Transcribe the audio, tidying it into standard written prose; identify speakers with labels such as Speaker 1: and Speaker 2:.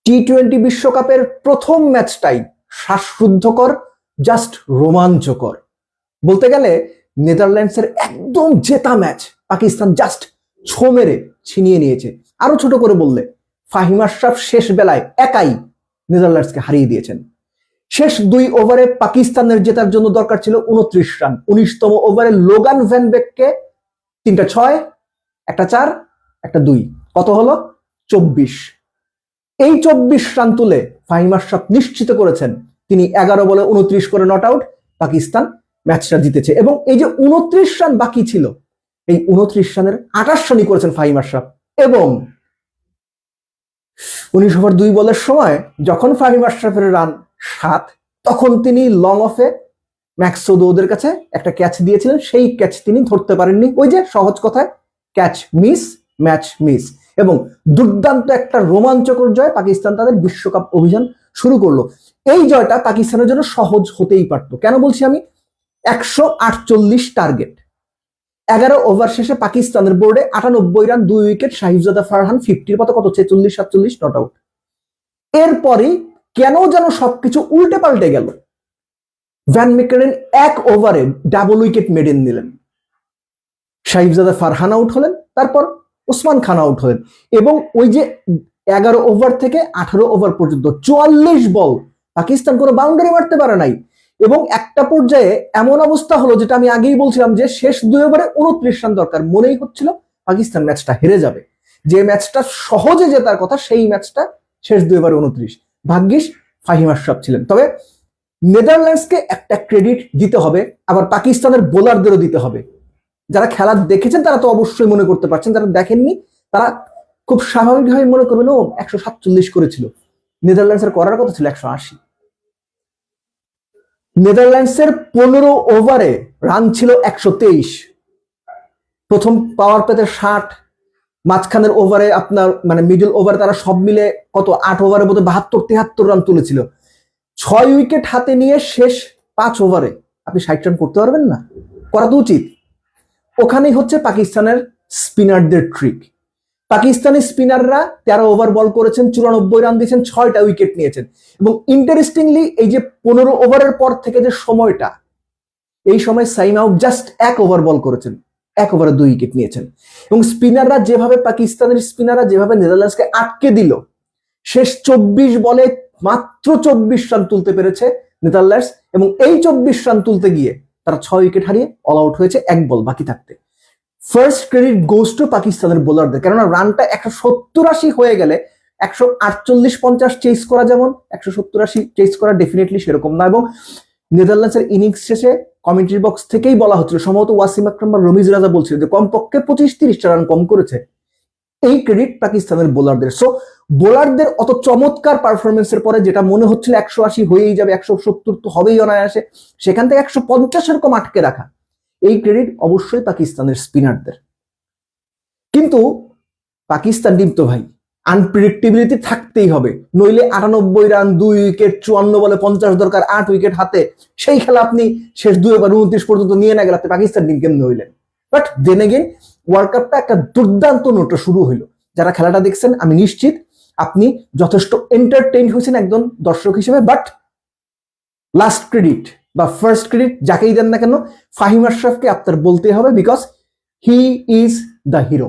Speaker 1: টি-20 বিশ্বকাপের প্রথম ম্যাচটাই শ্বাসরুদ্ধকর, জাস্ট রোমাঞ্চকর। বলতে গেলে নেদারল্যান্ডসের একদম জেতা ম্যাচ পাকিস্তান জাস্ট ছো মেরে ছিনিয়ে নিয়েছে। আরো ছোট করে বললে ফাহিম আশরাফ শেষ বেলায় একাই নেদারল্যান্ডসকে হারিয়ে দিয়েছেন। শেষ 2 ওভারে পাকিস্তানের জেতার জন্য দরকার ছিল 29 রান। 19তম ওভারে লোগান ভ্যান বেককে 3টা 6, একটা 4, একটা 2, কত হলো 24। এই 24 রান তুলে ফাহিম আশরাফ নিশ্চিত করেছেন তিনি 11 বলে 29 করে নট আউট। পাকিস্তান ম্যাচটা জিতেছে এবং এই যে 29 রান বাকি ছিল, এই 29 রানের 28 রানই করেছেন ফাহিম আশরাফ। এবং 19 ওভার 2 বলের সময় যখন ফাহিম আশরাফের রান 7, তখন তিনি লং অফে ম্যাক্সওয়েল ওদের কাছে একটা ক্যাচ দিয়েছিলেন, সেই ক্যাচ তিনি ধরতে পারেননি। ওই যে সহজ কথায় ক্যাচ মিস, ম্যাচ মিস। এবং দুর্দান্ত একটা রোমাঞ্চকর জয়, পাকিস্তান তাদের বিশ্বকাপ অভিযান শুরু করলো। এই জয়টা পাকিস্তানের জন্য সহজ হতেই পারতো। কেন বলছি আমি? 148 টার্গেট, 11 ওভার শেষে পাকিস্তানের বোর্ডে 98 রান, 2 উইকেট, শাহিবজাদা ফারহান 50-র পথে, কত 46-47 নট আউট। এরপরই কেন যেন সবকিছু উল্টে পাল্টে গেল। ভ্যান মেকারেন 1 ওভারে ডাবল উইকেট মেডেন নিলেন, শাহিবজাদা ফারহান আউট হলেন, তারপর ওসমান খান আউট হলেন। এবং ওই যে 11 ওভার থেকে 18 ওভার পর্যন্ত 44 বল পাকিস্তান কোনো বাউন্ডারি মারতে পারে নাই। এবং একটা পর্যায়ে এমন অবস্থা হলো, যেটা আমি আগেই বলছিলাম, যে শেষ 2 ওভারে 29 রান দরকার। মনেই হচ্ছিল পাকিস্তান ম্যাচটা হেরে যাবে। যে ম্যাচটা সহজে জেতার কথা, সেই ম্যাচটা শেষ 2 ওভারে 29। ভাগ্যিস ফাহিম আশরাফ ছিলেন। তবে নেদারল্যান্ডসকে একটা ক্রেডিট দিতে হবে, আবার পাকিস্তানের বোলারদেরও দিতে হবে। যারা খেলা দেখেছেন তারা তো অবশ্যই মনে করতে পারছেন, যারা দেখেননি তারা খুব স্বাভাবিকভাবে মনে করবেন ও 147 করেছিল, নেদারল্যান্ডসের করার কথা ছিল 180। নেদারল্যান্ডসের 15 ওভারে রান ছিল 123। প্রথম পাওয়ার প্লেতে 60, মাঝখানের ওভারে আপনার মানে মিডল ওভারে তারা সব মিলে কত 8 ওভারের মধ্যে 72-73 রান তুলেছিল। 6 উইকেট হাতে নিয়ে শেষ 5 ওভারে আপনি 60 রান করতে পারবেন না? করা তো উচিত। ওখানেই হচ্ছে পাকিস্তানের স্পিনারদের ট্রিক। পাকিস্তানি স্পিনাররা 13 ওভার বল করেছেন, 94 রান দিয়েছেন, 6টা উইকেট নিয়েছেন। এবং ইন্টারেস্টিংলি এই যে 15 ওভারের পর থেকে যে সময়টা, এই সময় সাইম আউট জাস্ট 1 ওভার বল করেছেন, 1 ওভারে 2 উইকেট নিয়েছেন। এবং স্পিনাররা যেভাবে, পাকিস্তানের স্পিনাররা যেভাবে নেদারল্যান্ডসকে আটকে দিল, শেষ 24 বলে মাত্র 24 রান তুলতে পেরেছে নেদারল্যান্ডস। এবং এই 24 রান তুলতে গিয়ে তারা 6 উইকেট হারিয়ে অল আউট হয়েছে 1 বল বাকি থাকতে। ফার্স্ট ক্রেডিট গোস টু পাকিস্তানের বোলারদের, কেননা রানটা 170-80 হয়ে গেলে 148-50 চেস করা যেমন 170-80 চেস করা ডেফিনেটলি সেরকম না। এবং নেদারল্যান্ডসের ইনিংস শেষে কমেন্ট্রি বক্স থেকেই বলা হচ্ছিল, সম্ভবত ওয়াসিম আকরাম বা রমিজ রাজা বলছিল যে কমপক্ষে 25-30 রান কম করেছে। এই ক্রেডিট পাকিস্তানের বোলারদের। সো বোলারদের অত চমৎকার পারফরমেন্সের পরে যেটা মনে হচ্ছিল 180 হয়েই যাবে, 170 তো হবেই অনায়াসে, সেখান থেকে 150 এরকম আটকে রাখা, এই ক্রেডিট অবশ্যই পাকিস্তানের স্পিনারদের। কিন্তু পাকিস্তান টিম তো ভাই আনপ্রেডিক্টেবিলিটি থাকতেই হবে, নইলে 98 রান, 2 উইকেট, 54 বলে 50 দরকার, 8 উইকেট হাতে, সেই খেলা আপনি শেষ 2 ওভার 29 পর্যন্ত নিয়ে না গেলে পাকিস্তান টিম কেমন হইলেন। বাট দেন এগেইন ওয়ার্ল্ড কাপটা একটা দুর্দান্ত নোটে শুরু হইলো। যারা খেলাটা দেখছেন আমি নিশ্চিত আপনি যথেষ্ট এন্টারটেইন হয়েছেন একজন দর্শক হিসেবে। বাট লাস্ট ক্রেডিট বা ফার্স্ট ক্রেডিট যাকেই দেন না কেন, ফাহিম আশরাফকে আপনার বলতে হবে, because he is the hero.